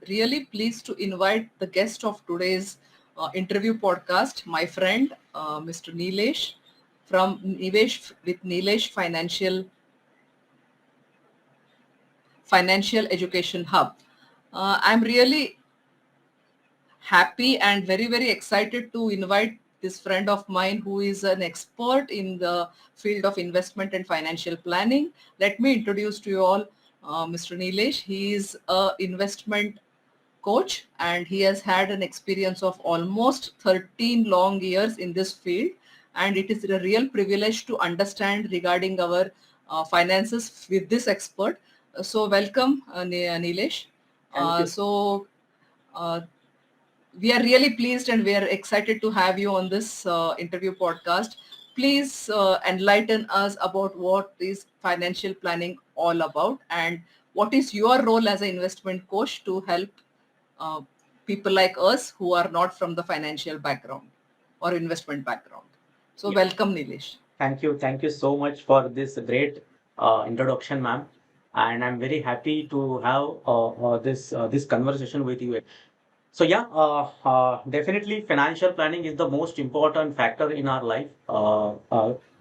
really pleased to invite the guest of today's interview podcast, my friend, Mr. Nilesh from Nivesh with Nilesh Financial Education Hub. I'm really happy and very excited to invite this friend of mine who is an expert in the field of investment and financial planning. Let me introduce to you all Mr. Nilesh. He is a investment coach and he has had an experience of almost 13 long years in this field, and it is a real privilege to understand regarding our finances with this expert. So welcome, Nilesh. Thank you. So uh, we are really pleased and we are excited to have you on this interview podcast. Please enlighten us about what is financial planning all about and what is your role as an investment coach to help uh, people like us who are not from the financial background or investment background. So Yeah, welcome, Nilesh. thank you. Thank you so much for this great introduction, ma'am. And I'm very happy to have this conversation with you. So yeah, definitely financial planning is the most important factor in our life.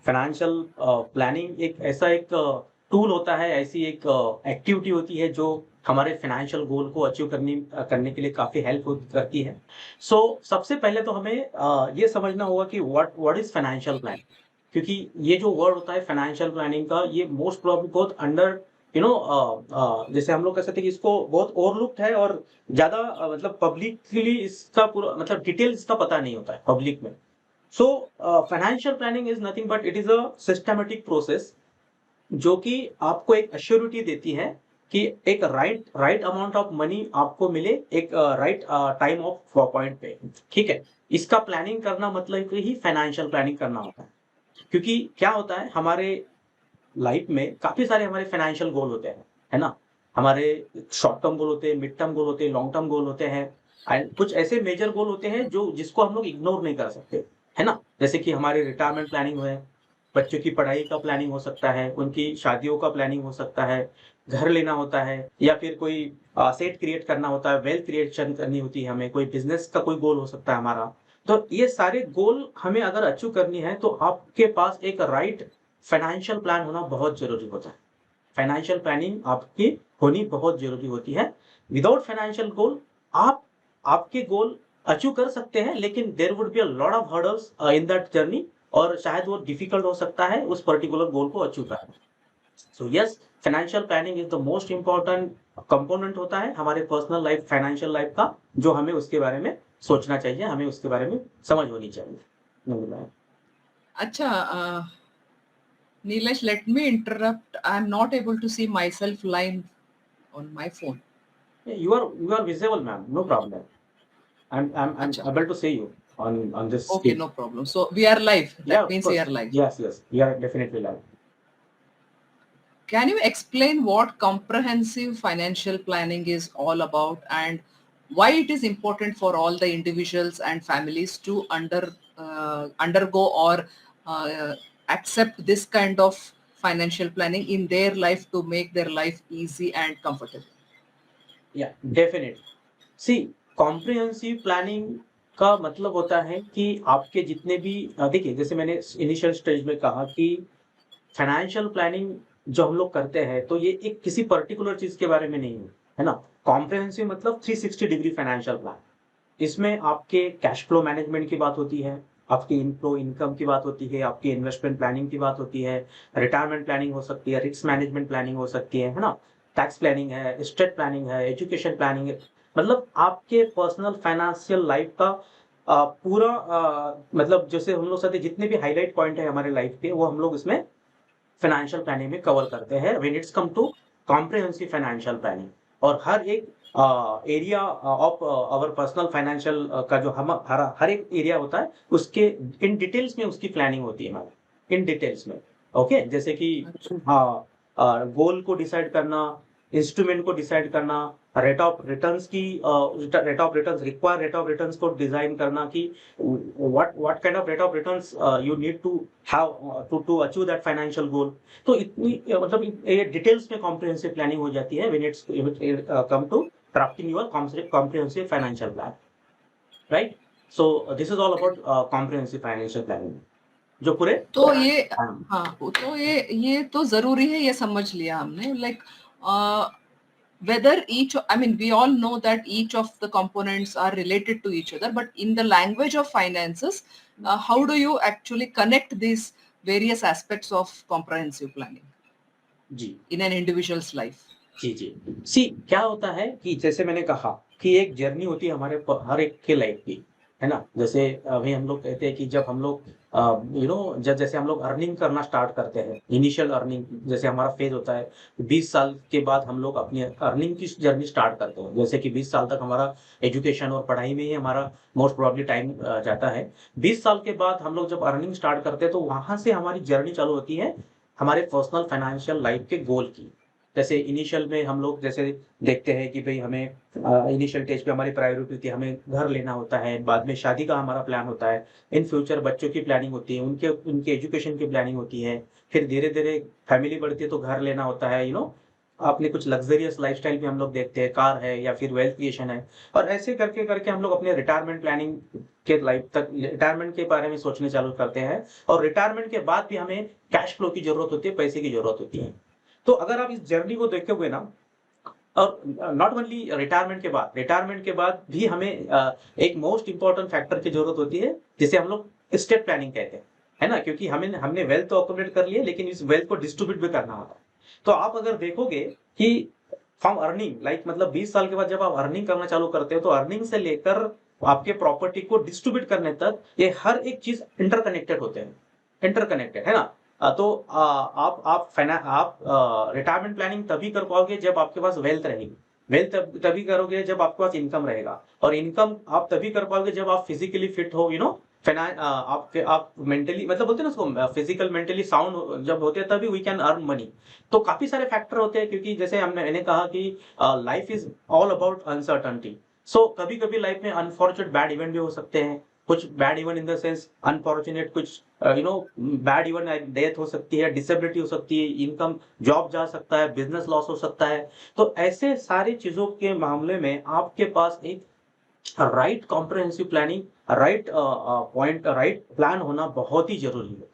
Financial planning एक ऐसा एक tool होता है, ऐसी एक activity होती है जो हमारे फाइनेंशियल गोल को अचीव करने के लिए काफी हेल्प करती है. सो सबसे पहले तो हमें ये समझना होगा कि व्हाट इज फाइनेंशियल प्लान, क्योंकि ये जो वर्ड होता है फाइनेंशियल प्लानिंग का, ये मोस्ट प्रॉब्लम बहुत अंडर जैसे हम लोग कह सकते हैं कि इसको बहुत ओवरलुक्ड है और ज्यादा मतलब पब्लिकली इसका पूरा मतलब डिटेल्स इसका पता नहीं होता है पब्लिक में. So financial planning is nothing but it is a systematic process जो कि आपको एक अश्योरिटी देती है कि एक राइट अमाउंट ऑफ मनी आपको मिले एक राइट टाइम ऑफ पॉइंट पे. ठीक है, इसका प्लानिंग करना मतलब ही फाइनेंशियल प्लानिंग करना होता है. क्योंकि क्या होता है, हमारे लाइफ में काफी सारे हमारे फाइनेंशियल गोल होते हैं, है ना. हमारे शॉर्ट टर्म गोल होते हैं, मिड टर्म गोल होते हैं, लॉन्ग टर्म गोल होते हैं, एंड कुछ ऐसे मेजर गोल होते हैं जो जिसको हम लोग इग्नोर नहीं कर सकते, है ना. जैसे कि हमारे रिटायरमेंट प्लानिंग है, बच्चों की पढ़ाई का प्लानिंग हो सकता है, उनकी शादियों का प्लानिंग हो सकता है, घर लेना होता है, या फिर कोई सेट क्रिएट करना होता है, वेल्थ क्रिएशन करनी होती है, हमें कोई बिजनेस का कोई गोल हो सकता है हमारा. तो ये सारे गोल हमें अगर अचीव करनी है तो आपके पास एक राइट फाइनेंशियल प्लान होना बहुत जरूरी होता है. फाइनेंशियल प्लानिंग आपकी होनी बहुत जरूरी होती है. विदाउट फाइनेंशियल गोल आप आपके गोल अचीव कर सकते हैं, लेकिन there would be a lot of hurdles in that journey, और शायद वो डिफिकल्ट हो सकता है उस पर्टिकुलर गोल को अचीव करना. So yes, financial planning is the most important component होता है हमारे पर्सनल लाइफ, फाइनेंशियल लाइफ का, जो हमें उसके बारे में सोचना चाहिए, हमें उसके बारे में समझ होनी चाहिए. Acha, Nilesh, let me interrupt. I'm not able to see myself live on my phone. You are visible, ma'am. No problem. I'm Acha. able to see you on this Okay, screen. no problem. So we are live. Yeah, That of means we are course. live. Yes. We are definitely live. Can you explain what comprehensive financial planning is all about and why it is important for all the individuals and families to undergo or accept this kind of financial planning in their life to make their life easy and comfortable? Yeah, definitely. See, comprehensive planning का मतलब होता है कि आपके जितने भी देखिए, जैसे मैंने इनिशियल स्टेज में कहा कि फाइनेंशियल प्लानिंग जो हम लोग करते हैं तो ये एक किसी पर्टिकुलर चीज के बारे में नहीं है ना. कॉम्प्रिहेंसिव मतलब 360 डिग्री फाइनेंशियल प्लान. इसमें आपके कैश फ्लो मैनेजमेंट की बात होती है, आपकी इनफ्लो इनकम की बात होती है, आपकी इन्वेस्टमेंट प्लानिंग की बात होती है, रिटायरमेंट प्लानिंग हो सकती है, रिस्क मैनेजमेंट प्लानिंग हो सकती है ना, टैक्स प्लानिंग है, स्टेट प्लानिंग है, एजुकेशन प्लानिंग है. मतलब आपके पर्सनल फाइनेंशियल लाइफ का पूरा मतलब जैसे हम लोग साथ जितने भी हाईलाइट पॉइंट है हमारे लाइफ के, वो हम लोग इसमें फाइनेंशियल प्लानिंग में कवर करते हैं when it's come to comprehensive financial planning. और हर एक area of our personal financial का जो हम हर एक एरिया होता है उसके इन डिटेल्स में उसकी प्लानिंग होती है हमारी, इन डिटेल्स में. ओके, जैसे कि गोल को डिसाइड करना, इंस्ट्रूमेंट को डिसाइड करना, रेट ऑफ रिटर्न्स की rate of returns require rate of returns को डिजाइन करना कि what kind of rate of returns you need to have to achieve that financial goal. तो इतनी मतलब ये डिटेल्स में कॉम्प्रिहेंसिव प्लानिंग हो जाती है when it's come to crafting your comprehensive financial plan, right? So this is all about comprehensive financial planning. जो पूरे तो ये हाँ, हाँ तो ये तो जरूरी है, ये समझ लिया हमने. Like whether each, I mean, we all know that each of the components are related to each other, but in the language of finances, how do you actually connect these various aspects of comprehensive planning जी in an individual's life? जी जी सी क्या होता है कि जैसे मैंने कहा कि एक जर्नी होती है हमारे हर एक के लाइफ की, है ना? जैसे अभी हम लोग कहते हैं कि जब हम लोग जब जैसे हम लोग अर्निंग करना स्टार्ट करते हैं, इनिशियल अर्निंग जैसे हमारा फेज होता है, 20 साल के बाद हम लोग अपनी अर्निंग की जर्नी स्टार्ट करते हैं। जैसे कि 20 साल तक हमारा एजुकेशन और पढ़ाई में ही हमारा मोस्ट प्रोबेबली टाइम जाता है। 20 साल के बाद हम लोग जब अर्निंग स्टार्ट करते हैं तो वहां से हमारी जर्नी चालू होती है हमारे पर्सनल फाइनेंशियल लाइफ के गोल की। जैसे इनिशियल में हम लोग जैसे देखते हैं कि भई हमें इनिशियल स्टेज पे हमारी प्रायोरिटी होती है, हमें घर लेना होता है, बाद में शादी का हमारा प्लान होता है, इन फ्यूचर बच्चों की प्लानिंग होती है, उनके उनके एजुकेशन की प्लानिंग होती है, फिर धीरे-धीरे फैमिली बढ़ती है तो घर लेना होता है, अपने कुछ लग्ज़रियस लाइफ़स्टाइल भी हम लोग देखते हैं, कार है या फिर वेल्थ क्रिएशन है और ऐसे करके-करके हम लोग अपने रिटायरमेंट प्लानिंग के लाइफ तक रिटायरमेंट के बारे में सोचने चालू करते हैं और रिटायरमेंट के बाद भी हमें कैश फ्लो की ज़रूरत होती है, पैसे की ज़रूरत होती है। तो अगर आप इस जर्नी को देखोगे ना और नॉट ओनली रिटायरमेंट के बाद भी हमें एक मोस्ट इम्पोर्टेंट फैक्टर की जरूरत होती है जिसे हम लोग एस्टेट प्लानिंग कहते हैं, है ना? क्योंकि हमने वेल्थ तो अकोमोडेट कर लिया लेकिन इस वेल्थ को डिस्ट्रीब्यूट भी करना होता है। तो आप अगर देखोगे कि फ्रॉम अर्निंग मतलब 20 साल के बाद जब आप अर्निंग करना चालू करते हो तो अर्निंग से लेकर आपके प्रॉपर्टी को डिस्ट्रीब्यूट करने तक ये हर एक चीज इंटरकनेक्टेड होते हैं, इंटरकनेक्टेड, है ना? तो आप रिटायरमेंट प्लानिंग तभी कर पाओगे जब आपके पास वेल्थ रहेगी। वेल्थ तभी करोगे जब आपके पास इनकम रहेगा और इनकम आप तभी कर पाओगे जब आप फिजिकली फिट हो, आप मेंटली बोलते हैं ना उसको फिजिकल मेंटली साउंड जब होते हैं तभी वी कैन अर्न मनी। तो काफी सारे फैक्टर होते हैं क्योंकि जैसे मैंने कहा कि life is all about uncertainty. So कभी कभी लाइफ में अनफॉर्चुनेट बैड इवेंट भी हो सकते हैं, कुछ bad event in the sense unfortunate, कुछ बैड इवेंट, डेथ हो सकती है, डिसेबिलिटी हो सकती है, इनकम जॉब जा सकता है, बिजनेस लॉस हो सकता है। तो ऐसे सारी चीजों के मामले में आपके पास एक right comprehensive planning, right plan होना बहुत ही जरूरी है।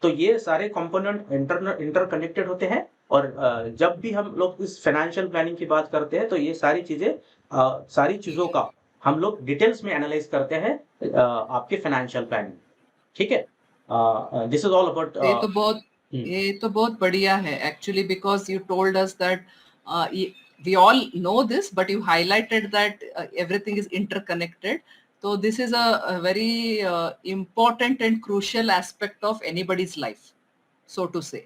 तो ये सारे कंपोनेंट इंटरकनेक्टेड होते हैं और जब भी हम लोग इस फाइनेंशियल प्लानिंग की बात करते हैं तो ये सारी चीजें सारी चीजों का हम लोग डिटेल्स में एनालाइज करते हैं आपके फाइनेंशियल प्लानिंग। ठीक है? दिस इज ऑल अबाउट ये तो बहुत बढ़िया है actually, because you told us that we all know this, but you highlighted that everything is interconnected. So this is a very important and crucial aspect of anybody's life, so to say.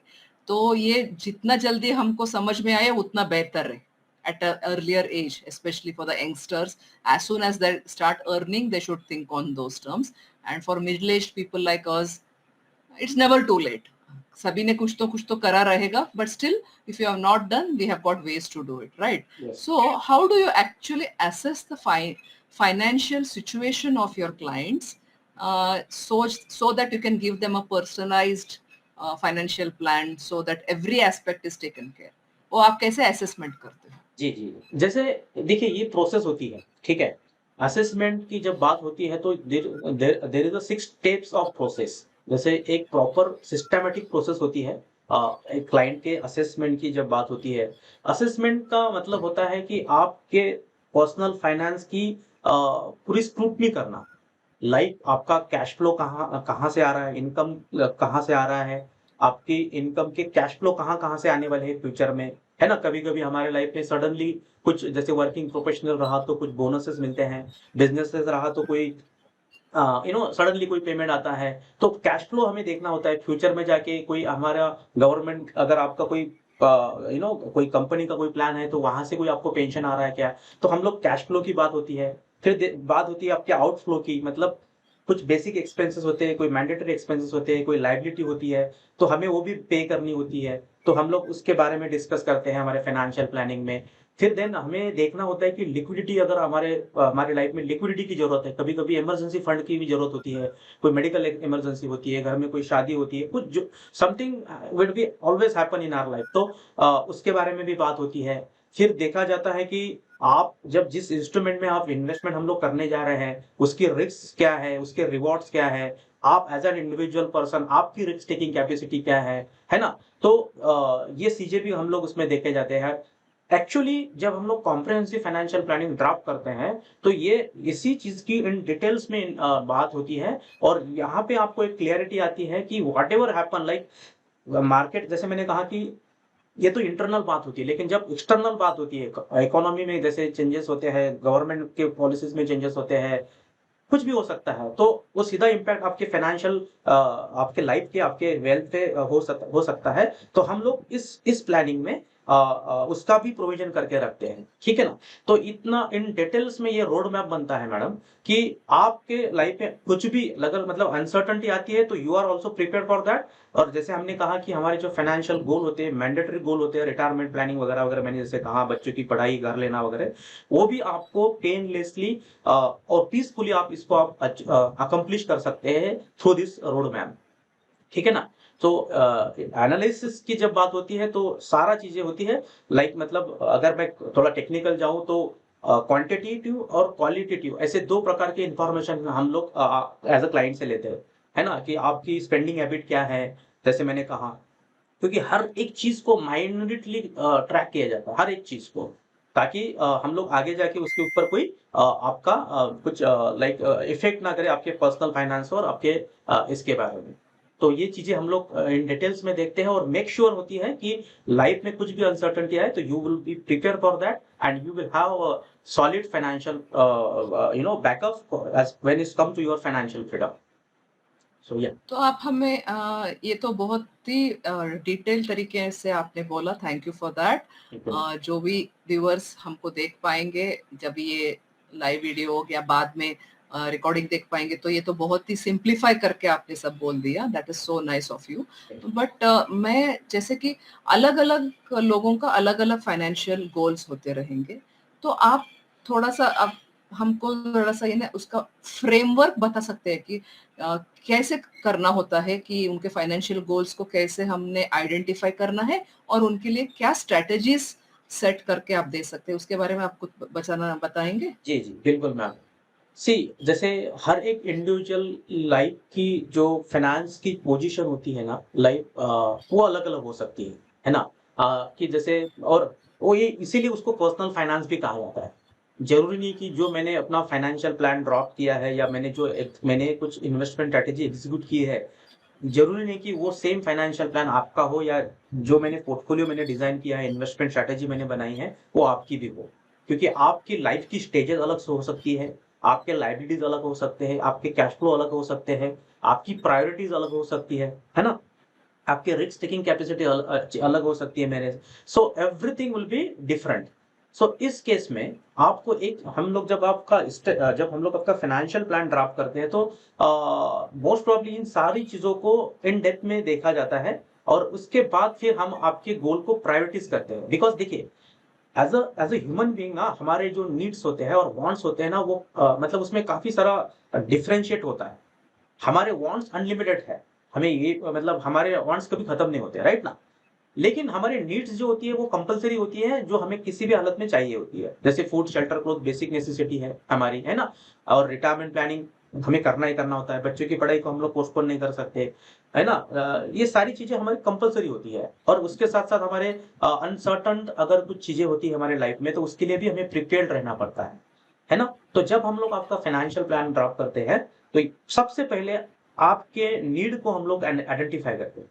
तो ये जितना जल्दी हमको समझ में आए उतना बेहतर है at an earlier age, especially for the youngsters. As soon as they start earning, they should think on those terms. And for middle-aged people like us, it's never too late. सभी ने कुछ तो करा रहेगा, but still if you have not done, we have got ways to do it, right? Yes. So how do you actually assess the financial situation of your clients, so that you can give them a personalized financial plan so that every aspect is taken care? वो आप कैसे assessment करते हो? जी जी जैसे देखिए ये process होती है, ठीक है? असेसमेंट की जब बात होती है तो there is a 6 steps of process. जैसे एक प्रॉपर सिस्टमैटिक प्रोसेस होती है एक क्लाइंट के असेसमेंट की जब बात होती है। असेसमेंट का मतलब होता है कि आपके पर्सनल फाइनेंस की पूरी स्क्रूटनी करना। लाइक आपका कैश फ्लो कहाँ कहाँ से आ रहा है, इनकम कहाँ से आ रहा है, आपकी इनकम के कैश फ्लो कहाँ से आने वाले हैं फ्यूचर में, है ना? कभी कभी हमारे लाइफ में सडनली कुछ जैसे वर्किंग प्रोफेशनल रहा तो कुछ बोनसेस मिलते हैं, बिजनेसेस रहा तो कोई सडनली कोई पेमेंट आता है। तो कैश फ्लो हमें देखना होता है फ्यूचर में जाके। कोई हमारा गवर्नमेंट अगर आपका कोई कोई कंपनी का कोई प्लान है तो वहां से कोई आपको पेंशन आ रहा है क्या, तो हम लोग कैश फ्लो की बात होती है। फिर बात होती है आपके आउटफ्लो की, मतलब कुछ बेसिक एक्सपेंसेस होते हैं, कोई मैंडेटरी एक्सपेंसेस होते हैं, कोई लायबिलिटी होती है तो हमें वो भी पे करनी होती है। तो हम लोग उसके बारे में डिस्कस करते हैं हमारे फाइनेंशियल प्लानिंग में। फिर देन हमें देखना होता है कि लिक्विडिटी, अगर हमारे लाइफ में लिक्विडिटी की जरूरत है, कभी कभी इमरजेंसी फंड की भी जरूरत होती है, कोई मेडिकल इमरजेंसी होती है, घर में कोई शादी होती है, कुछ जो something will be always happen in our life, तो उसके बारे में भी बात होती है। फिर देखा जाता है कि आप जब जिस इंस्ट्रूमेंट में आप इन्वेस्टमेंट हम लोग करने जा रहे हैं, उसकी रिस्क क्या है, उसके रिवॉर्ड्स क्या है, आप एज एन इंडिविजुअल पर्सन आपकी रिस्क टेकिंग कैपेसिटी क्या है ना? तो ये चीजें भी हम लोग उसमें देखे जाते हैं। एक्चुअली जब हम लोग कॉम्प्रिहेंसिव फाइनेंशियल प्लानिंग ड्राफ्ट करते हैं, तो ये इसी चीज की इन डिटेल्स में बात होती है, और यहाँ पे आपको एक क्लियरिटी आती है कि what ever happen, like market, जैसे मैंने कहा कि ये तो इंटरनल बात होती है, लेकिन जब एक्सटर्नल बात होती है, इकोनॉमी में जैसे चेंजेस होते हैं, गवर्नमेंट के पॉलिसीज में चेंजेस होते हैं, कुछ भी हो सकता है, तो वो सीधा इम्पैक्ट आपके फाइनेंशियल, आपके लाइफ के, आपके वेल्थ पे हो सकता है। तो हम लोग इस प्लानिंग में उसका भी प्रोविजन करके रखते हैं, ठीक है ना? तो इतना इन डिटेल्स में ये रोड मैप बनता है मैडम, कि आपके लाइफ में कुछ भी अगर मतलब अनसर्टनिटी आती है, तो you are also prepare for that. और जैसे हमने कहा कि हमारे जो फाइनेंशियल गोल होते हैं, मैंडेटरी गोल होते हैं, रिटायरमेंट प्लानिंग वगैरह वगैरह, मैंने जैसे कहा बच्चों की पढ़ाई, घर लेना वगैरह, वो भी आपको पेनलेसली और पीसफुली आप इसको आप अकम्प्लिश कर सकते हैं थ्रू दिस रोड मैप, ठीक है ना? तो एनालिसिस की जब बात होती है, तो सारा चीजें होती है, लाइक मतलब अगर मैं थोड़ा टेक्निकल जाऊं, तो क्वांटिटेटिव और क्वालिटेटिव, ऐसे दो प्रकार के इंफॉर्मेशन हम लोग एज अ क्लाइंट से लेते हैं, है ना? कि आपकी स्पेंडिंग हैबिट क्या है, जैसे मैंने कहा, क्योंकि हर एक चीज को माइन्यूटली ट्रैक किया जाता है, हर एक चीज को, ताकि हम लोग आगे जाके उसके ऊपर कोई आपका कुछ लाइक इफेक्ट ना करे आपके पर्सनल फाइनेंस और आपके इसके बारे में। तो ये चीजें हम लोग इन डिटेल्स में देखते हैं, और मेक श्योर होती है कि लाइफ में कुछ भी अनसर्टेनिटी आए, तो you will be prepare for that, and you will have solid financial backup as when it come to your financial freedom. So या तो आप हमें ये तो बहुत ही डिटेल तरीके से आपने बोला, थैंक यू फॉर दैट। जो भी व्यूअर्स हमको देख पाएंगे जब ये लाइव वीडियो या बाद में रिकॉर्डिंग देख पाएंगे, तो ये तो बहुत ही सिंप्लीफाई करके आपने सब बोल दिया, that is so nice of you. But मैं जैसे कि अलग अलग लोगों का अलग अलग फाइनेंशियल गोल्स होते रहेंगे, तो आप थोड़ा सा अब हमको थोड़ा सा ये ना उसका फ्रेमवर्क बता सकते हैं कि कैसे करना होता है, कि उनके फाइनेंशियल गोल्स को कैसे हमने आइडेंटिफाई करना है और उनके लिए क्या स्ट्रेटजीज सेट करके आप दे सकते हैं, उसके बारे में आप कुछ बताएंगे? जी, जी, बिल्कुल मैम। सी, जैसे हर एक इंडिविजुअल लाइफ की जो फाइनेंस की पोजीशन होती है ना, लाइफ वो अलग-अलग हो सकती है ना? कि जैसे, और वो ये इसीलिए उसको पर्सनल फाइनेंस भी कहा जाता है। ज़रूरी नहीं कि जो मैंने अपना फाइनेंशियल प्लान ड्रॉप किया है, या मैंने कुछ इन्वेस्टमेंट स्ट्रैटेजी एग्ज़ीक्यूट की है, ज़रूरी नहीं कि वो सेम फाइनेंशियल प्लान आपका हो, या जो पोर्टफोलियो मैंने डिज़ाइन किया है, इन्वेस्टमेंट स्ट्रैटेजी मैंने बनाई है, वो आपकी भी हो। क्योंकि आपकी लाइफ की स्टेजेस अलग से हो सकती है, आपके लायबिलिटीज़ अलग हो सकते हैं, आपके कैश फ्लो अलग हो सकते हैं, आपकी प्रायोरिटीज़ अलग हो सकती है ना? आपकी रिस्क टेकिंग कैपेसिटी अलग हो सकती है मेरे। So everything will be different. So इस केस में आपको एक हम लोग जब हम लोग आपका फाइनेंशियल प्लान ड्राफ्ट करते हैं, तो मोस्ट प्रोबेबली इन सारी चीजों को इन डेप्थ में देखा जाता है, और उसके बाद फिर हम आपके गोल को प्रायोरिटीज करते हैं। बिकॉज देखिए, एज अ ह्यूमन बीइंग ना, हमारे जो नीड्स होते हैं और वांट्स होते हैं ना, वो मतलब उसमें काफी सारा डिफरेंशिएट होता है। हमारे वांट्स अनलिमिटेड है, हमें ये मतलब हमारे वांट्स कभी खत्म नहीं होते, राइट ना? लेकिन हमारे नीड्स जो होती है वो कंपलसरी होती है, जो हमें किसी भी हालत में चाहिए होती है, जैसे food, shelter, cloth, basic necessity है हमारी, है ना? और रिटायरमेंट प्लानिंग हमें करना ही करना होता है, बच्चों की पढ़ाई को हम लोग पोस्टपोन नहीं कर सकते, है ना? ये सारी चीजें हमारी कंपलसरी होती है, और उसके साथ साथ हमारे अनसर्टन अगर कुछ चीजें होती है हमारे लाइफ में, तो उसके लिए भी हमें प्रिपेयर्ड रहना पड़ता है ना? तो जब हम लोग आपका फाइनेंशियल प्लान ड्राफ्ट करते हैं, तो सबसे पहले आपके नीड को हम लोग आइडेंटिफाई करते हैं।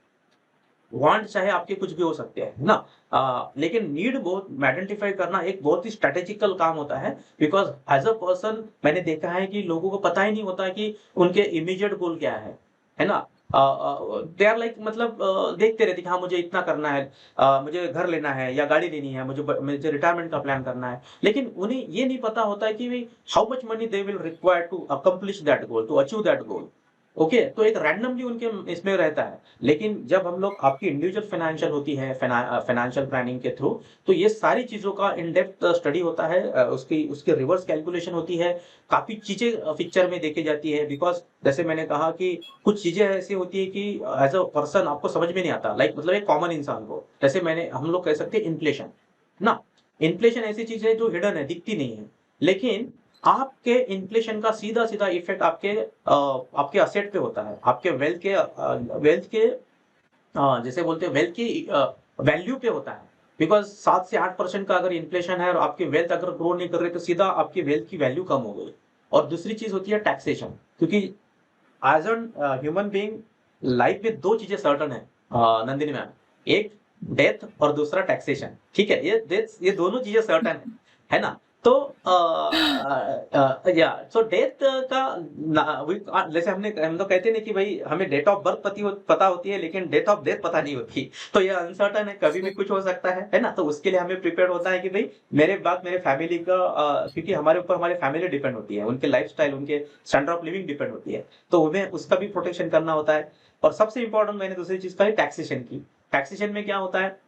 वांट चाहे आपके कुछ भी हो सकते हैं, है ना? लेकिन नीड बहुत आइडेंटिफाई करना एक बहुत ही स्ट्रेटेजिकल काम होता है, बिकॉज एज अ पर्सन मैंने देखा है कि लोगों को पता ही नहीं होता कि उनके इमीडिएट गोल क्या है ना? दे आर लाइक, मतलब देखते रहते कि हाँ मुझे इतना करना है, मुझे घर लेना है या गाड़ी लेनी है, मुझे रिटायरमेंट का प्लान करना है, लेकिन उन्हें ये नहीं पता होता है कि how much money they will require to accomplish that goal, to achieve that goal. Okay, तो एक रैंडमली उनके इसमें रहता है। लेकिन जब हम लोग आपकी इंडिविजुअल फाइनेंशियल होती है, फाइनेंशियल प्लानिंग के थ्रू, तो ये सारी चीजों का इन डेप्थ स्टडी होता है, उसकी उसकी रिवर्स कैलकुलेशन होती है, काफी चीजें पिक्चर में देखी जाती है। बिकॉज जैसे मैंने कहा कि कुछ चीजें ऐसी होती है कि एज अ पर्सन आपको समझ में नहीं आता, लाइक मतलब एक कॉमन इंसान को, जैसे हम लोग कह सकते हैं इन्फ्लेशन ना। इन्फ्लेशन ऐसी चीज है जो हिडन है, दिखती नहीं है, लेकिन आपके इन्फ्लेशन का सीधा सीधा इफेक्ट आपके असेट पे होता है, आपके वेल्थ के जैसे बोलते हैं वेल्थ की वैल्यू पे होता है। बिकॉज 7 से 8% का अगर इन्फ्लेशन है और आपकी वेल्थ अगर ग्रो नहीं कर रही तो सीधा आपकी वेल्थ की वैल्यू कम हो गई। और दूसरी चीज होती है टैक्सेशन, क्योंकि as an human being life में दो चीजें सर्टन है नंदिनी मैम, एक डेथ और दूसरा टैक्सेशन, ठीक है, ये दोनों चीजें सर्टन है ना। तो या सो डेथ का जैसे हम तो कहते हैं ना कि भाई हमें डेट ऑफ बर्थ पता होती है लेकिन डेट ऑफ डेथ पता नहीं होती, तो ये अनसर्टन है, कभी भी कुछ हो सकता है ना। तो उसके लिए हमें प्रिपेयर होता है कि भाई मेरे बाद मेरे फैमिली का क्योंकि हमारे ऊपर हमारी फैमिली डिपेंड होती है, उनके लाइफस्टाइल उनके स्टैंडर्ड ऑफ लिविंग डिपेंड होती है, तो हमें उसका भी प्रोटेक्शन करना होता है। और सबसे इंपॉर्टेंट मैंने दूसरी चीज कही टैक्सेशन की। टैक्सेशन में क्या होता है,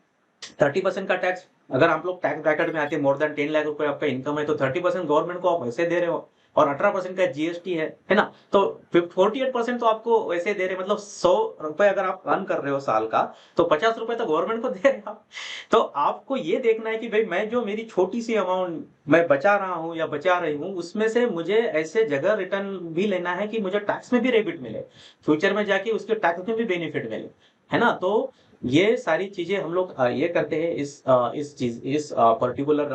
30% का टैक्स, अगर आप लोग टैक्स ब्रैकेट में आते हैं मोर देन 10 लाख रुपए आपका इनकम है तो 30% गवर्नमेंट को आप वैसे दे रहे हो, और 18% का जीएसटी है ना। तो 48% तो आपको वैसे दे रहे, मतलब 100 रुपए अगर आप अर्न कर रहे हो साल का तो 50 रुपए तो गवर्नमेंट को दे रहे हो आप। तो आपको ये देखना है कि भाई मैं जो मेरी छोटी सी अमाउंट मैं बचा रहा हूँ या बचा रही हूँ उसमें से मुझे ऐसे जगह रिटर्न भी लेना है कि मुझे टैक्स में भी रेबिट मिले, फ्यूचर में जाके उसके टैक्स में भी बेनिफिट मिले, है ना। तो ये सारी चीजें हम लोग ये करते हैं इस पर्टिकुलर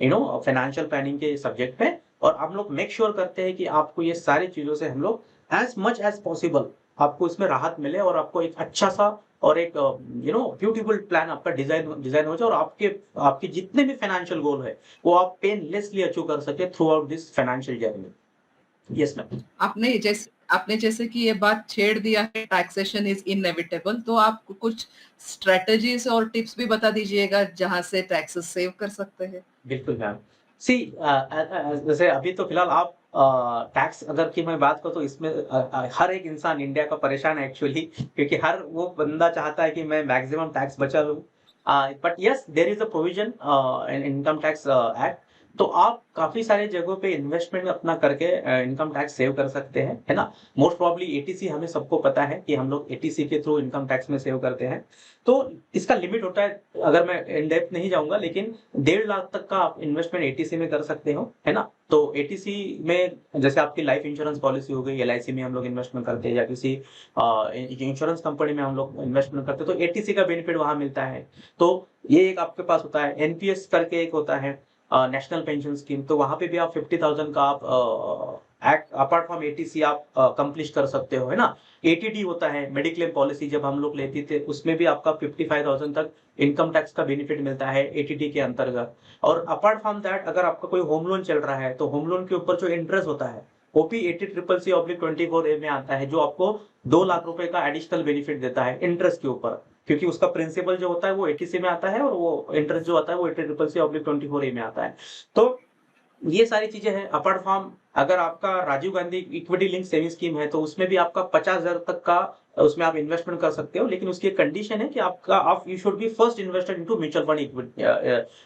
फाइनेंशियल प्लानिंग के सब्जेक्ट पे। और हम लोग मेक श्योर करते हैं कि आपको ये सारी चीजों से हम लोग एज मच एज पॉसिबल आपको इसमें राहत मिले और आपको एक अच्छा सा और एक ब्यूटीफुल प्लान आपका डिजाइन हो जाए और आपके जितने भी फाइनेंशियल गोल है वो आप पेनलेसली अचीव कर सके through out this financial journey. Yes ma'am. आपने जैसे कि ये बात छेड़ दिया है टैक्सेशन इज इनएविटेबल, तो आप कुछ स्ट्रेटजीज और टिप्स भी बता दीजिएगा जहां से टैक्सेस सेव कर सकते हैं। बिल्कुल मैम। सी जैसे अभी तो फिलहाल आप टैक्स अगर की मैं बात करूँ तो इसमें हर एक इंसान इंडिया का परेशान है एक्चुअली, क्योंकि हर वो बंदा चाहता है कि मैं मैक्सिमम टैक्स बचा लूं। But yes there is a provision in income tax act, तो आप काफी सारे जगहों पे इन्वेस्टमेंट अपना करके इनकम टैक्स सेव कर सकते हैं, है ना। मोस्ट प्रॉब्ली एटीसी हमें सबको पता है कि हम लोग एटीसी के थ्रू इनकम टैक्स में सेव करते हैं। तो इसका लिमिट होता है, अगर मैं इन डेप्थ नहीं जाऊंगा, लेकिन 1.5 लाख तक का आप इन्वेस्टमेंट एटीसी में कर सकते हो, है ना। तो एटीसी में जैसे आपकी लाइफ इंश्योरेंस पॉलिसी हो गई, एलआईसी में हम लोग इन्वेस्टमेंट करते हैं या किसी इंश्योरेंस कंपनी में हम लोग इन्वेस्टमेंट करते हैं तो एटीसी का बेनिफिट वहां मिलता है। तो ये एक आपके पास होता है। एनपीएस करके एक होता है नेशनल पेंशन स्कीम, तो वहां पे भी आप 50,000 का आप अपार्ट फ्रॉम एटीसी आप कंप्लीट कर सकते हो, है ना। एटीडी होता है मेडिक्लेम पॉलिसी, जब हम लोग लेते थे उसमें भी आपका 55,000 तक इनकम टैक्स का बेनिफिट मिलता है एटीडी के अंतर्गत। और अपार्ट फ्रॉम दैट अगर आपका कोई होम लोन चल रहा है तो होम लोन के ऊपर जो इंटरेस्ट होता है ओपी 80CC/24A में आता है, जो आपको 2 लाख रुपए का एडिशनल बेनिफिट देता है इंटरेस्ट के ऊपर, क्योंकि उसका प्रिंसिपल जो होता है वो एटीसी में आता है और वो इंटरेस्ट जो आता है वो 80CC/24A में आता है। तो ये सारी चीजें हैं। अपार्ट फ्रॉम अगर आपका Rajiv Gandhi equity link saving scheme है तो उसमें भी आपका 50,000 तक का उसमें आप इन्वेस्टमेंट कर सकते हो, लेकिन उसकी एक कंडीशन है कि आप you should be first invested into mutual fund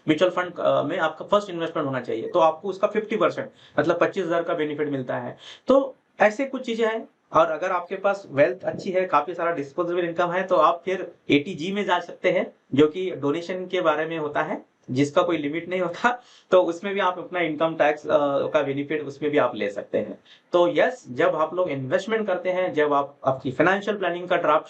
mutual fund में आपका फर्स्ट इन्वेस्टमेंट होना चाहिए, तो आपको उसका 50% मतलब 25,000 का बेनिफिट मिलता है। तो ऐसे कुछ चीजें हैं। और अगर आपके पास वेल्थ अच्छी है, काफी सारा डिस्पोजेबल इनकम है, तो आप फिर एटीजी में जा सकते हैं जो कि डोनेशन के बारे में होता है, जिसका कोई लिमिट नहीं होता। तो उसमें भी आप अपना इनकम टैक्स का बेनिफिट उसमें भी आप ले सकते हैं। तो यस, जब आप लोग इन्वेस्टमेंट करते हैं, जब आपकी फाइनेंशियल प्लानिंग का ड्राफ्ट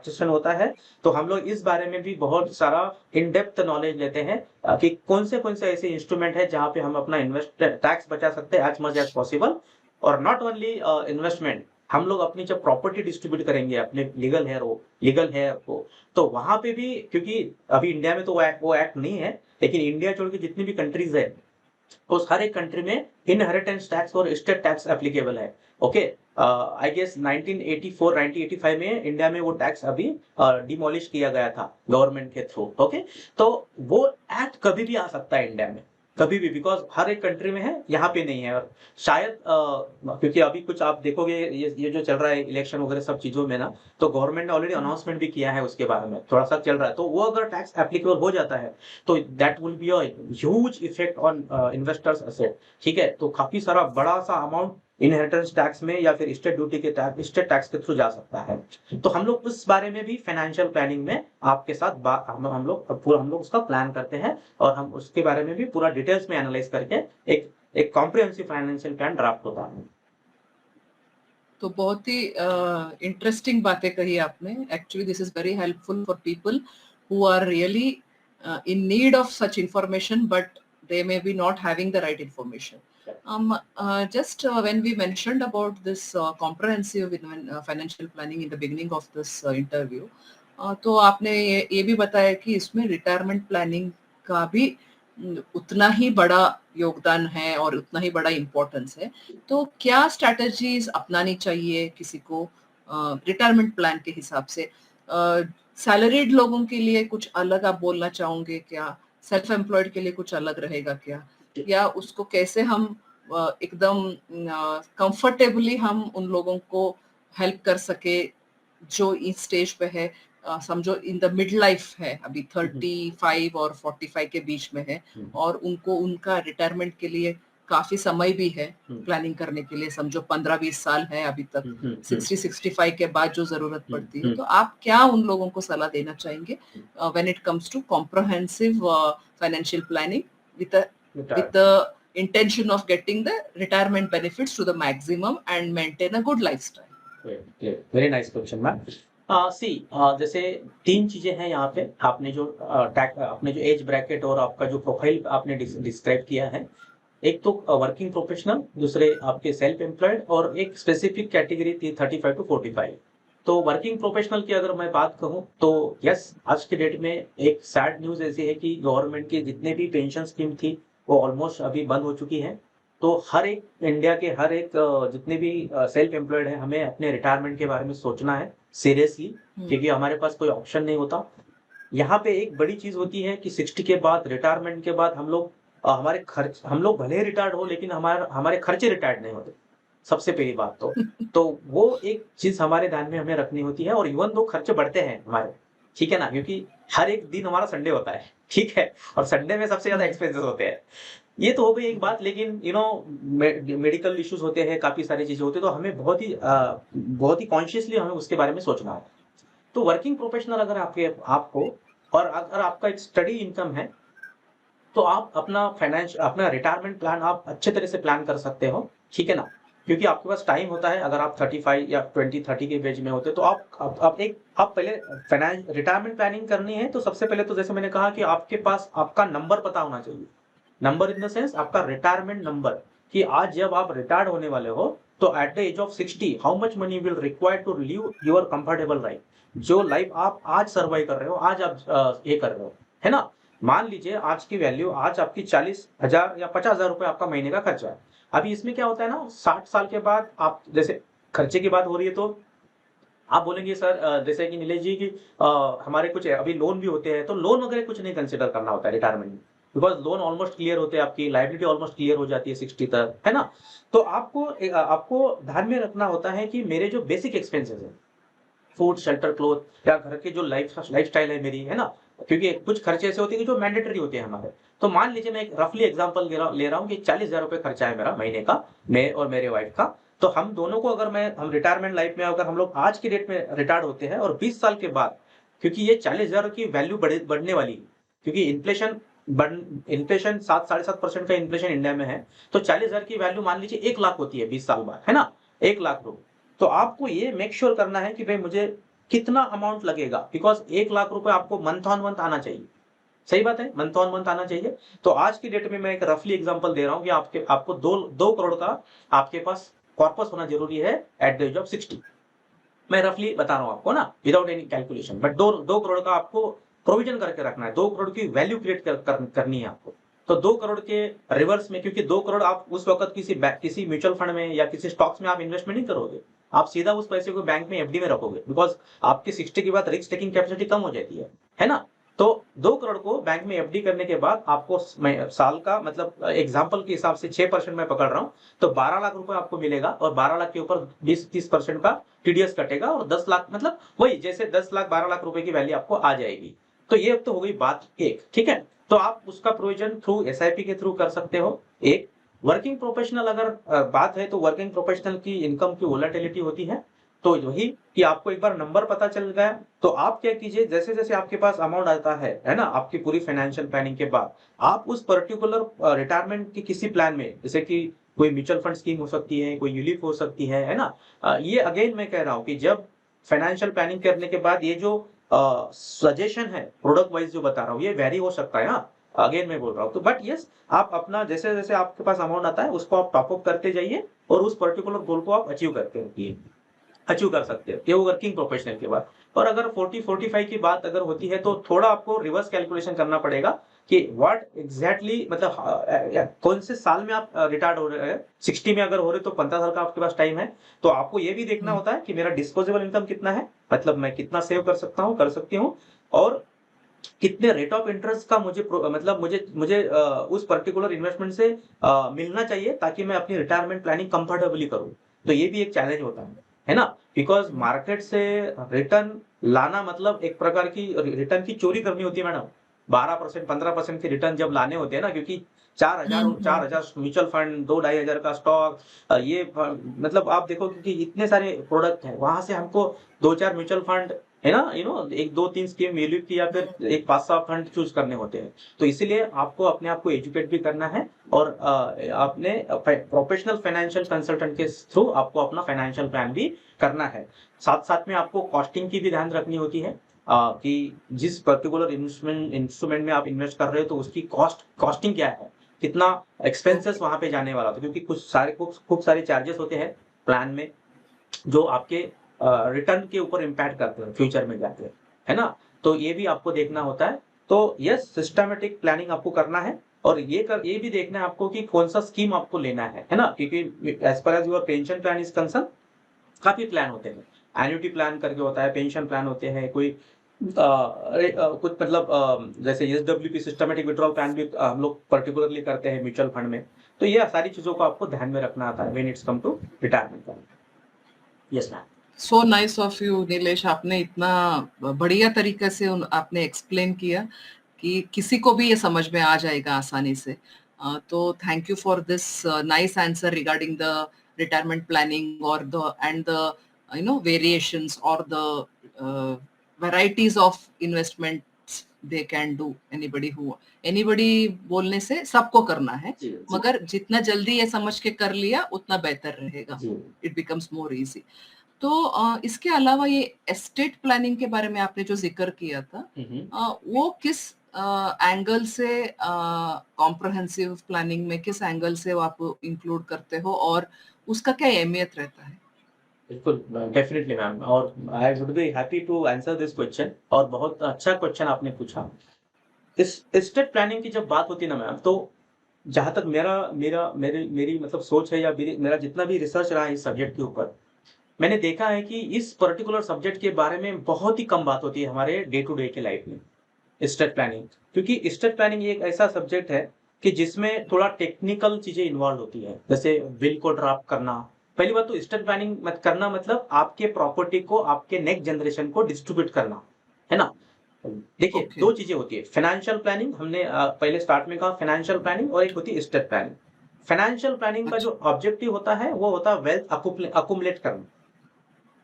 सेशन होता है, तो हम लोग इस बारे में भी बहुत सारा इन डेप्थ नॉलेज लेते हैं कि कौन से ऐसे इंस्ट्रूमेंट है जहां पे हम अपना इन्वेस्ट टैक्स बचा सकते हैं एज मच एज पॉसिबल। और नॉट ओनली इन्वेस्टमेंट, हम लोग अपनी जब प्रॉपर्टी डिस्ट्रीब्यूट करेंगे अपने लीगल हेयर को, तो वहां पे भी, क्योंकि अभी इंडिया में तो वो एक्ट नहीं है, लेकिन इंडिया छोड़ के जितनी भी कंट्रीज है उस हर एक कंट्री में इनहेरिटेंस टैक्स और स्टेट टैक्स एप्लीकेबल है। ओके, आई गेस 1984 1985 में इंडिया में वो टैक्स अभी डिमोलिश किया गया था गवर्नमेंट के थ्रू। ओके, तो वो एक्ट कभी भी आ सकता है इंडिया में, कभी भी, बिकॉज हर एक कंट्री में है, यहाँ पे नहीं है। और शायद क्योंकि अभी कुछ आप देखोगे ये जो चल रहा है इलेक्शन वगैरह सब चीजों में ना, तो गवर्नमेंट ने ऑलरेडी अनाउंसमेंट भी किया है उसके बारे में, थोड़ा सा चल रहा है। तो वो अगर टैक्स एप्लीकेबल हो जाता है तो that will be a huge effect on investors asset, ठीक है। तो काफी सारा बड़ा सा अमाउंट इनहेरिटेंस टैक्स में या फिर स्टेट ड्यूटी के स्टेट टैक्स के थ्रू जा सकता है। तो हम लोग उस बारे में भी फाइनेंशियल प्लानिंग में आपके साथ हम लोग उसका प्लान करते हैं और हम उसके बारे में भी पूरा डिटेल्स में एनालाइज करके एक कॉम्प्रिहेंसिव फाइनेंशियल प्लान ड्राफ्ट होता है। तो बहुत ही इंटरेस्टिंग बातें कही आपने। Actually this is very helpful for people who are really in need of such information, but they may be not having the right information. Just when we mentioned about this comprehensive financial planning in the beginning of this interview, तो आपने ये भी बताया कि इसमें retirement planning का भी उतना ही बड़ा योगदान है और उतना ही बड़ा इम्पोर्टेंस है। तो क्या स्ट्रैटेजीज अपनानी चाहिए किसी को रिटायरमेंट प्लान के हिसाब से? सैलरीड लोगों के लिए कुछ अलग आप बोलना चाहोगे क्या? सेल्फ एम्प्लॉयड के लिए कुछ अलग रहेगा क्या? या उसको कैसे हम एकदम कंफर्टेबली हम उन लोगों को हेल्प कर सके जो इस स्टेज पे है, समझो इन द मिड लाइफ है, अभी 35 और 45 के बीच में है और उनको उनका रिटायरमेंट के लिए काफी समय भी है प्लानिंग करने के लिए, समझो 15-20 साल है अभी तक, 60-65 के बाद जो जरूरत पड़ती है। तो आप क्या उन लोगों को सलाह देना चाहेंगे when it comes to comprehensive financial planning with the intention of getting the retirement benefits to the maximum and maintain a good lifestyle? Very nice question, ma'am. जैसे 3 चीजें हैं यहाँ पे। आपने जो एज ब्रैकेट और आपका जो प्रोफाइल आपने डिस्क्राइब किया है, एक तो वर्किंग प्रोफेशनल, दूसरे आपके सेल्फ एम्प्लॉयड और एक स्पेसिफिक कैटेगरी थी 35 to 45। तो वर्किंग प्रोफेशनल की अगर मैं बात कहूँ तो यस, आज के डेट में एक सैड न्यूज ऐसी है कि गवर्नमेंट की जितने भी पेंशन स्कीम थी वो ऑलमोस्ट अभी बंद हो चुकी है। तो हर एक इंडिया के हर एक जितने भी सेल्फ एम्प्लॉयड है, हमें अपने रिटायरमेंट के बारे में सोचना है सीरियसली, क्योंकि हमारे पास कोई ऑप्शन नहीं होता। यहाँ पे एक बड़ी चीज होती है कि 60 के बाद, रिटायरमेंट के बाद हम लोग भले ही रिटायर्ड हो लेकिन हमारे खर्चे रिटायर्ड नहीं होते, सबसे पहली बात तो वो एक चीज हमारे ध्यान में हमें रखनी होती है। और इवन दो खर्चे बढ़ते हैं हमारे, ठीक है ना, क्योंकि हर एक दिन हमारा संडे होता है, ठीक है, और संडे में सबसे ज्यादा एक्सपेंसेस होते हैं। ये तो हो गई एक बात, लेकिन मेडिकल इश्यूज होते हैं, काफी सारी चीजें होती है, तो हमें बहुत ही कॉन्शियसली हमें उसके बारे में सोचना है। तो वर्किंग प्रोफेशनल अगर आपको और अगर आपका एक स्टडी इनकम है तो आप अपना रिटायरमेंट प्लान आप अच्छे तरह से प्लान कर सकते हो, ठीक है ना, क्योंकि आपके पास टाइम होता है। अगर आप 35 या 20-30 के एज में होते तो आप पहले रिटायरमेंट प्लानिंग करनी है तो सबसे पहले तो जैसे मैंने कहा कि आपके पास आपका नंबर पता होना चाहिए। नंबर इन द सेंस आपका रिटायरमेंट नंबर, कि आज जब आप रिटायर्ड होने वाले हो तो at the age of 60 how much money will require to live your comfortable life. जो लाइफ आप आज सर्वाइव कर रहे हो, आज आप ये कर रहे हो, है ना। मान लीजिए आज की वैल्यू, आज आपकी 40,000 या 50,000 रुपए आपका महीने का खर्चा है। अभी इसमें क्या होता है ना, 60 साल के बाद आप, जैसे खर्चे की बात हो रही है तो आप बोलेंगे सर जैसे कि नीलेश जी की हमारे कुछ अभी लोन भी होते हैं, तो लोन वगैरह कुछ नहीं कंसिडर करना होता है रिटायरमेंट में, बिकॉज लोन ऑलमोस्ट क्लियर होते हैं, आपकी लाइबिलिटी ऑलमोस्ट क्लियर हो जाती है 60 तक, है ना। तो आपको ध्यान में रखना होता है कि मेरे जो बेसिक एक्सपेंसेस है, फूड, शेल्टर, क्लोथ, या घर के जो लाइफ स्टाइल है मेरी, है ना, क्योंकि कुछ खर्चे ऐसे होते हैं जो मैंडेटरी होते हैं हमारे। तो मान लीजिए मैं एक रफली एग्जांपल ले रहा हूँ कि 40,000 रुपए खर्चा है मेरा महीने का, मैं और मेरे वाइफ का। तो हम दोनों को हम रिटायरमेंट लाइफ में अगर हम लोग आज की डेट में रिटायर्ड होते हैं और 20 साल के बाद, क्योंकि ये 40,000 की वैल्यू बढ़ने वाली है, क्योंकि इन्फ्लेशन 7-7.5% का इन्फ्लेशन इंडिया में है, तो 40,000 की वैल्यू मान लीजिए 1 लाख होती है 20 साल बाद, है ना, 1 लाख रुपए। तो आपको ये मेक श्योर करना है कि भाई मुझे कितना अमाउंट लगेगा, बिकॉज 1 लाख रुपए आपको मंथ ऑन मंथ आना चाहिए। सही बात है, मंथ ऑन मंथ आना चाहिए। तो आज की डेट में मैं एक रफली एग्जांपल दे रहा हूं कि आपको 2 करोड़ का आपके पास कॉर्पस होना जरूरी है एट द एज ऑफ 60। मैं रफली बता रहा हूं आपको ना, without any calculation, but 2 crore का आपको प्रोविजन करके रखना है, 2 करोड़ की वैल्यू क्रिएट करनी है आपको। तो 2 करोड़ के रिवर्स में, क्योंकि 2 करोड़ आप उस वक्त किसी म्यूचुअल फंड में या किसी स्टॉक्स में आप इन्वेस्टमेंट नहीं करोगे, आप सीधा उस पैसे को बैंक में एफडी में रखोगे, बिकॉज आपकी 60 के बाद रिस्क टेकिंग कैपेसिटी कम हो जाती है ना। तो 2 करोड़ को बैंक में एफडी करने के बाद आपको साल का, मतलब एग्जांपल के हिसाब से 6% मैं पकड़ रहा हूं, तो 12 लाख रुपए आपको मिलेगा, और 12 लाख के ऊपर 20-30% का टीडीएस कटेगा, और 10 लाख, मतलब वही जैसे 10 लाख 12 लाख रुपए की वैल्यू आपको आ जाएगी। तो ये अब तो हो गई बात एक, ठीक है। तो आप उसका प्रोविजन थ्रू एसआईपी के थ्रू कर सकते हो, एक। वर्किंग प्रोफेशनल अगर बात है तो वर्किंग प्रोफेशनल की इनकम की वोलेटिलिटी होती है। तो वही कि आपको एक बार नंबर पता चल गया तो आप क्या कीजिए, जैसे जैसे आपके पास अमाउंट आता है ना, आपकी पूरी फाइनेंशियल प्लानिंग के बाद आप उस पर्टिकुलर रिटायरमेंट की किसी प्लान में, जैसे कि कोई म्यूचुअल फंड स्कीम हो सकती है, कोई यूलिप हो सकती है ना। ये अगेन मैं कह रहा हूँ कि जब फाइनेंशियल प्लानिंग करने के बाद ये जो सजेशन है प्रोडक्ट वाइज जो बता रहा हूँ ये वेरी हो सकता है। हाँ, अगेन मैं बोल रहा हूँ तो बट यस, आप अपना जैसे जैसे आपके पास अमाउंट आता है उसको आप टॉप अप करते जाइए और उस पर्टिकुलर गोल को आप अचीव करते रहिए, अचीव कर सकते हैं, ये वो वर्किंग प्रोफेशनल के बाद। और अगर 40-45 की बात अगर होती है तो थोड़ा आपको रिवर्स कैलकुलेशन करना पड़ेगा कि व्हाट एग्जैक्टली मतलब कौन से साल में आप रिटायर्ड हो रहे हैं। 60 में अगर हो रहे तो 15 साल का आपके पास टाइम है। तो आपको ये भी देखना होता है कि मेरा डिस्पोजेबल इनकम कितना है, मतलब मैं कितना सेव कर सकता हूँ, कर सकती हूँ, और कितने रेट ऑफ इंटरेस्ट का मतलब मुझे मुझे उस पर्टिकुलर इन्वेस्टमेंट से मिलना चाहिए ताकि मैं अपनी रिटायरमेंट प्लानिंग कंफर्टेबली करूं। तो ये भी एक चैलेंज होता है ना, बिकॉज मार्केट से रिटर्न लाना मतलब एक प्रकार की रिटर्न की चोरी करनी होती है मैडम। 12% 15% के रिटर्न जब लाने होते हैं ना, क्योंकि 4,000 हम्म। 4,000 म्यूचुअल फंड, 2-2,500 का स्टॉक, मतलब आप देखो क्योंकि इतने सारे प्रोडक्ट हैं, वहां से हमको 2-4 म्यूचुअल फंड है ना, एक 2-3 स्कीम यूलिप की या फिर एक 5-7 फंड चूज करने होते हैं। तो इसीलिए आपको अपने आप को एजुकेट भी करना है और अपने प्रोफेशनल फाइनेंशियल कंसल्टेंट के थ्रू आपको अपना फाइनेंशियल प्लान भी करना है। साथ साथ में आपको कॉस्टिंग की भी ध्यान रखनी होती है कि जिस पर्टिकुलर इंस्ट्रूमेंट में आप इन्वेस्ट कर रहे हो तो उसकी कॉस्टिंग क्या है, कितना एक्सपेंसेस ओके। वहां पे जाने वाला था, क्योंकि खूब सारे चार्जेस होते हैं प्लान में जो आपके रिटर्न के ऊपर इम्पैक्ट करते हैं फ्यूचर में जाके, है ना। तो ये भी आपको देखना होता है। तो यस, सिस्टमेटिक प्लानिंग आपको करना है और ये भी देखना है आपको कि कौन सा स्कीम आपको लेना है ना, क्योंकि as per as your pension plan is concern काफी प्लान होते हैं। एन्युटी प्लान करके होता है, पेंशन प्लान होते हैं, कोई कुछ मतलब जैसे एसडब्ल्यूपी सिस्टमेटिक विड्रॉल प्लान भी हम लोग पर्टिकुलरली करते हैं म्यूचुअल फंड में। तो ये सारी चीजों को आपको ध्यान में रखना आता है when it's come to retirement plan. Yes ma'am. So nice of you Nilesh, आपने इतना बढ़िया तरीके से आपने एक्सप्लेन किया कि किसी को भी ये समझ में आ जाएगा आसानी से। तो thank you for this nice answer regarding the retirement planning और द एंड द वेरिएशंस और the varieties of investments they can do, anybody बोलने से सबको करना है, जी जी मगर जितना जल्दी ये समझ के कर लिया उतना बेहतर रहेगा, जी। It becomes more easy. तो इसके अलावा ये एस्टेट प्लानिंग के बारे में आपने जो जिक्र किया था, हम्म। वो किस एंगल से, कॉम्प्रहेंसिव प्लानिंग में किस एंगल से वो आप इंक्लूड करते हो और उसका क्या अहमियत रहता है? बिल्कुल, डेफिनेटली मैम, और I would be happy to answer this question, और बहुत अच्छा क्वेश्चन आपने पूछा। इस एस्टेट प्लानिंग की जब बात होती है ना मैम, तो जहां तक मेरा मेरा मेरी मेरी मतलब सोच है या मेरा जितना भी रिसर्च रहा है इस सब्जेक्ट के ऊपर, मैंने देखा है कि इस पर्टिकुलर सब्जेक्ट के बारे में बहुत ही कम बात होती है हमारे डे टू डे के लाइफ में, स्टेट प्लानिंग। क्योंकि स्टेट प्लानिंग एक ऐसा सब्जेक्ट है कि जिसमें थोड़ा टेक्निकल चीजें इन्वॉल्व होती है, जैसे विल को ड्राफ्ट करना। पहली बात तो स्टेट प्लानिंग मत करना मतलब आपके प्रॉपर्टी को आपके नेक्स्ट जनरेशन को डिस्ट्रीब्यूट करना, है ना। देखिए ओके। दो चीजें होती है, फाइनेंशियल प्लानिंग, हमने पहले स्टार्ट में कहा फाइनेंशियल प्लानिंग, और एक होती है स्टेट प्लानिंग। फाइनेंशियल प्लानिंग का जो अच्छा। ऑब्जेक्टिव होता है वो होता है वेल्थ अकुमुलेट करना,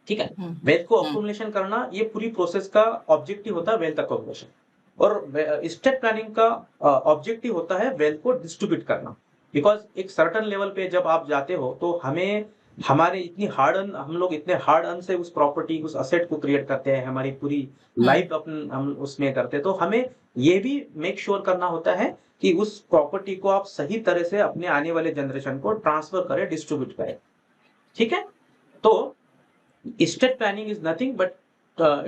ठीक है। हम्म। वेल्थ को हम्म। अकुमुलेशन करना, ये पूरी प्रोसेस का ऑब्जेक्टिव होता है वेल्थ अकुमुलेशन। और स्टेट प्लानिंग का ऑब्जेक्टिव होता है वेल्थ को डिस्ट्रीब्यूट करना। बिकॉज एक सर्टन लेवल पे जब आप जाते हो तो हमें हमारे इतनी हार्ड अर्न हम लोग इतने हार्ड अर्न से उस प्रॉपर्टी उस असेट को क्रिएट करते हैं, हमारी पूरी हम्म। लाइफ अपन हम उसमें करते हैं, तो हमें ये भी मेक श्योर करना होता है कि उस प्रॉपर्टी को आप सही तरह से अपने आने वाले जनरेशन को ट्रांसफर करें, डिस्ट्रीब्यूट करें, ठीक है। तो estate planning is nothing but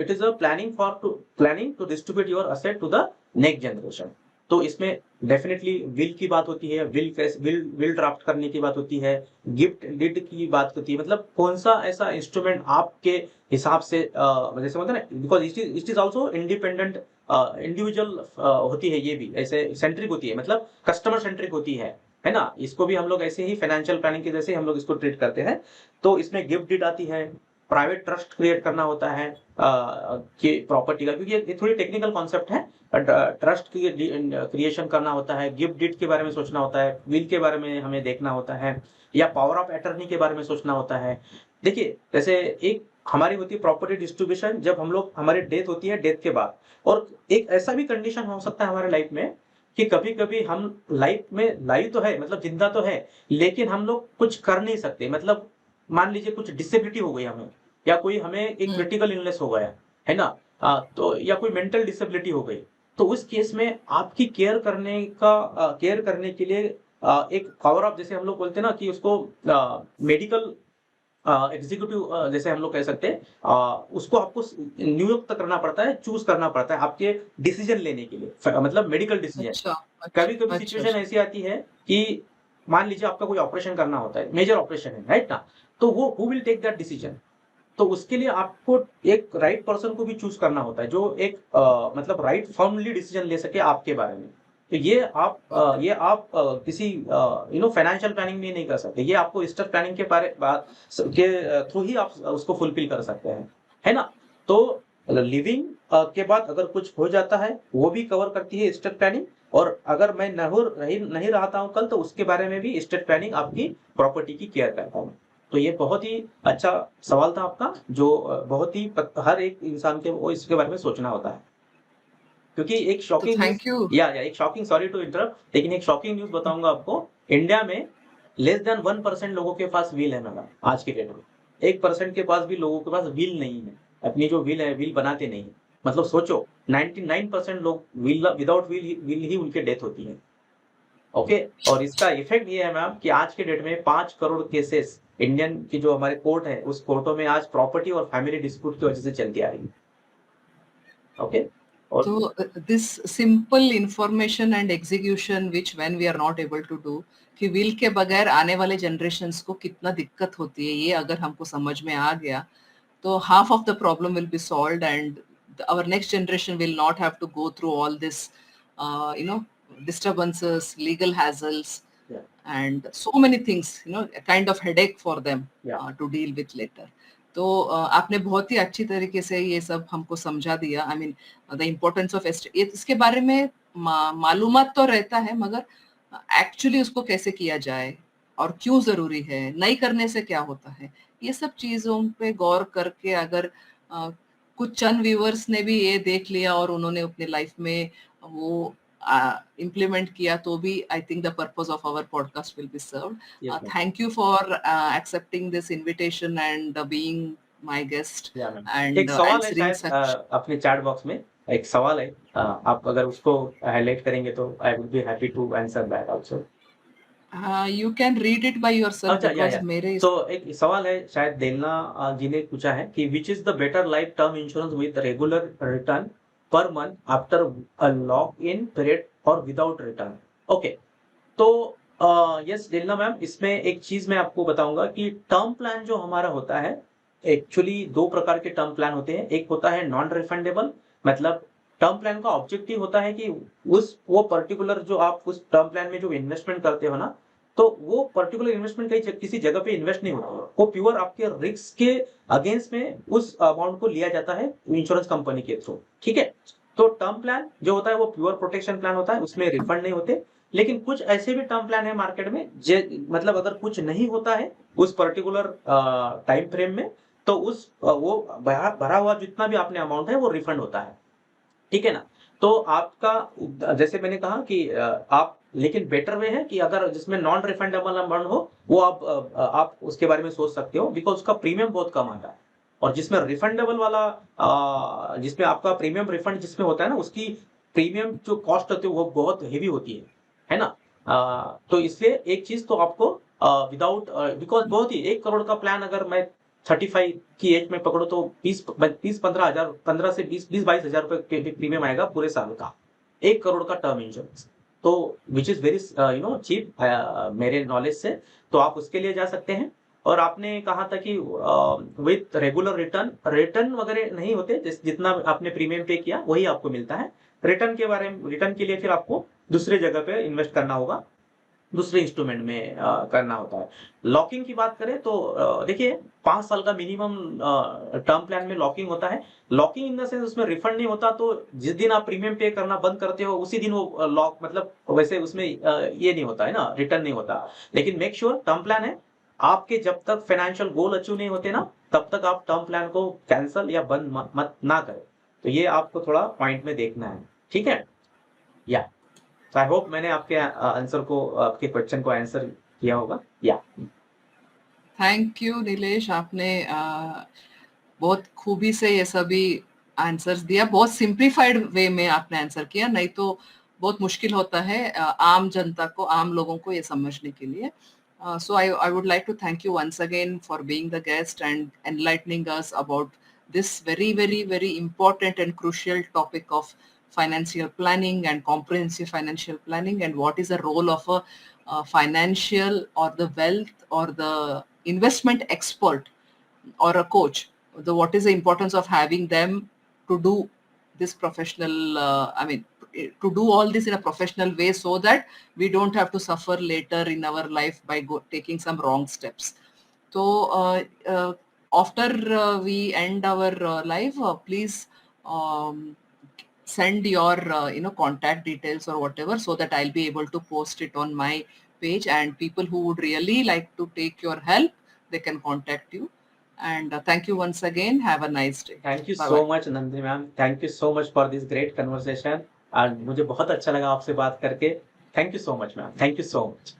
it is a planning to distribute your asset to the next generation। तो इसमें डेफिनेटली विल की बात होती है, विल ड्राफ्ट करने की बात होती है, गिफ्ट डीड की बात होती है, मतलब कौन सा ऐसा इंस्ट्रूमेंट आपके हिसाब से जैसे होता है ना, because it is also independent individual होती है, ये भी ऐसे सेंट्रिक होती है, मतलब कस्टमर सेंट्रिक होती है ना। इसको भी हम लोग ऐसे ही फाइनेंशियल प्लानिंग के जैसे हम लोग इसको ट्रीट करते हैं। तो इसमें गिफ्ट डीड आती है, प्राइवेट ट्रस्ट क्रिएट करना होता है कि प्रॉपर्टी का, क्योंकि ये थोड़ी टेक्निकल कॉन्सेप्ट है। ट्रस्ट क्रिएशन करना होता है, गिफ्ट डीड के बारे में सोचना होता है, विल के बारे में हमें देखना होता है, या पावर ऑफ अटर्नी के बारे में सोचना होता है। देखिए जैसे एक हमारी होती है प्रॉपर्टी डिस्ट्रीब्यूशन, जब हम लोग हमारी डेथ होती है, डेथ के बाद। और एक ऐसा भी कंडीशन हो सकता है हमारे लाइफ में कि कभी कभी हम लाइफ में लाइव तो है, मतलब जिंदा तो है, लेकिन हम लोग कुछ कर नहीं सकते। मतलब मान लीजिए कुछ डिसेबिलिटी हो गई हमें, या कोई हमें एक क्रिटिकल इलनेस हो गया है ना, तो या कोई मेंटल डिसेबिलिटी हो गई, तो उस केस में आपकी केयर करने के लिए एक पावर ऑफ, जैसे हम लोग बोलते हैं ना कि उसको मेडिकल एग्जीक्यूटिव जैसे हम लोग कह सकते हैं, उसको आपको नियुक्त करना पड़ता है, चूज करना पड़ता है आपके डिसीजन लेने के लिए, मतलब मेडिकल डिसीजन। अच्छा कभी कभी अच्छा सिचुएशन अच्छा। ऐसी आती है कि मान लीजिए आपका कोई ऑपरेशन करना होता है, मेजर ऑपरेशन है, राइट ना, तो वो who will take that decision. तो उसके लिए आपको एक राइट पर्सन को भी चूज करना होता है, जो एक मतलब राइट फर्मली डिसीजन ले सके आपके बारे में। तो ये आप किसी फाइनेंशियल प्लानिंग में नहीं कर सकते, ये आपको स्टेट प्लानिंग के बात के थ्रू ही आप उसको फुलफिल कर सकते हैं, है ना। तो लिविंग के बाद अगर कुछ हो जाता है, वो भी कवर करती है स्टेट प्लानिंग। और अगर मैं नहीं रहता हूँ कल, तो उसके बारे में भी स्टेट प्लानिंग आपकी प्रॉपर्टी की केयर करता हूँ। तो ये बहुत ही अच्छा सवाल था आपका, जो बहुत ही हर एक इंसान के वो इसके बारे में सोचना होता है। क्योंकि एक तो शॉकिंग न्यूज, थैंक यू। या एक शॉकिंग, सॉरी टू इंटरप्ट, लेकिन एक शॉकिंग न्यूज बताऊंगा आपको। इंडिया में लेस देन 1% लोगों के पास व्हील है मैडम, आज के डेट में 1% के पास भी लोगों के पास व्हील नहीं है। अपनी जो व्हील है, व्हील बनाते नहीं है। मतलब सोचो 99% लोग व्हील, विदाउट व्हील ही उनके डेथ होती है। ओके। और इसका इफेक्ट ये है मैम कि आज के डेट में 5 करोड़ केसेस इंडियन की जो हमारे कोर्ट है, उस कोर्टों में आज प्रॉपर्टी और फैमिली डिस्प्यूट की वजह से चलती आ रही है। ओके। और तो this simple information and execution which when we are not able to do, कि विल के बगैर आने वाले जनरेशन्स को कितना दिक्कत होती है, ये अगर हमको समझ में आ गया तो half of the problem will be solved and our next generation will not have to go through all this disturbances, legal hassles, yeah, and so many things, a kind of headache for them yeah, to deal with later. तो आपने बहुत ही अच्छी तरीके से ये सब हमको समझा दिया। I mean the importance of इसके बारे में मालूमात तो रहता है, मगर एक्चुअली उसको कैसे किया जाए और क्यों ज़रूरी है, नहीं करने से क्या होता है, ये सब चीज़ों पे गौर करके अगर कुछ चंद व्यूअर्स ने भी ये देख लिया और उन्होंने अपने लाइफ में वो implement किया, तो भी I think the purpose of our podcast will be served. yes ma'am, Thank you for accepting this invitation and being my guest yeah ma'am. एक and सवाल है answering शायद such. अपने चैट बॉक्स में एक सवाल है, आप अगर उसको हाईलाइट करेंगे तो I would be happy to answer that also. You can read it by yourself अच्छा, या because मेरे तो एक सवाल है, शायद देलना जी ने पूछा है कि which is the better life term insurance with regular return per month after a lock in period और विदाउट रिटर्न। ओके। तो यस देलना मैम, इसमें एक चीज मैं आपको बताऊंगा कि टर्म प्लान जो हमारा होता है, एक्चुअली 2 प्रकार के टर्म प्लान होते हैं। एक होता है नॉन रिफंडेबल, मतलब टर्म प्लान का ऑब्जेक्टिव होता है कि वो पर्टिकुलर जो आप उस टर्म प्लान में जो इन्वेस्टमेंट करते हो ना, तो वो पर्टिकुलर इन्वेस्टमेंट कहीं किसी जगह पे इन्वेस्ट नहीं होती है, वो प्योर आपके रिस्क के अगेंस्ट में उस अमाउंट को लिया जाता है इंश्योरेंस कंपनी के थ्रू। ठीक है। तो टर्म प्लान जो होता है वो प्योर प्रोटेक्शन प्लान होता है, उसमें रिफंड नहीं होते। लेकिन कुछ ऐसे भी टर्म प्लान है मार्केट में, मतलब अगर कुछ नहीं होता है उस पर्टिकुलर टाइम फ्रेम में, तो वो भरा हुआ जितना भी आपने अमाउंट है वो रिफंड होता है। ठीक है ना। तो आपका, जैसे मैंने कहा कि आप, लेकिन बेटर वे है कि अगर जिसमें नॉन रिफंडेबल अमाउंट हो, वो आप उसके बारे में सोच सकते हो, बिकॉज उसका प्रीमियम बहुत कम आता है। और जिसमें रिफंडेबल वाला, जिसमें आपका प्रीमियम रिफंड जिसमें होता है ना, उसकी प्रीमियम जो कॉस्ट होती है वो बहुत हेवी होती है ना। तो इसलिए एक चीज तो आपको विदाउट, बिकॉज बहुत ही 1 करोड़ का प्लान अगर मैं 35 की एज में पकड़ो तो 20-15 हजार, 15 से 20-22 हजार रुपए प्रीमियम आएगा पूरे साल का, 1 करोड़ का टर्म इंश्योरेंस। तो विच इज वेरी चीप मेरे नॉलेज से। तो आप उसके लिए जा सकते हैं। और आपने कहा था कि विथ रेगुलर रिटर्न वगैरह नहीं होते, जितना आपने प्रीमियम पे किया वही आपको मिलता है। रिटर्न के लिए फिर आपको दूसरे जगह पे इन्वेस्ट करना होगा। दूसरे इंस्ट्रूमेंट में करना होता है। लॉकिंग की बात करें तो देखिए 5 साल का मिनिमम टर्म प्लान में लॉकिंग होता है। लॉकिंग इन द सेंस उसमें रिफंड नहीं होता, तो जिस दिन आप प्रीमियम पे करना बंद करते हो उसी दिन वो लॉक मतलब वैसे उसमें ये नहीं होता है ना, रिटर्न नहीं होता। लेकिन मेक श्योर टर्म प्लान है, आपके जब तक फाइनेंशियल गोल अचीव नहीं होते ना, तब तक आप टर्म प्लान को कैंसल या बंद मत ना करें। तो ये आपको थोड़ा पॉइंट में देखना है, ठीक है? या So I hope मैंने आपके आंसर को, आपके क्वेश्चन को आंसर किया होगा। या थैंक यू नीलेश, आपने बहुत खूबी से ये सभी आंसर्स दिया, बहुत सिंप्लीफाइड वे में आपने आंसर किया, नहीं तो बहुत मुश्किल होता है आम जनता को, आम लोगों को ये समझने के लिए. So I would like to thank you once again for being the guest and enlightening us about this very, very, very important and crucial topic of financial planning and comprehensive financial planning, and what is the role of a financial or the wealth or the investment expert or a coach. What is the importance of having them to do this professional, to do all this in a professional way, so that we don't have to suffer later in our life by taking some wrong steps. So after we end our live, please send your contact details or whatever, so that I'll be able to post it on my page, and people who would really like to take your help, they can contact you. And thank you once again. Have a nice day. Thank you Bye so bye. Much Nandini ma'am, thank you so much for this great conversation, and मुझे बहुत अच्छा लगा आपसे बात करके। Thank you so much ma'am, thank you so much.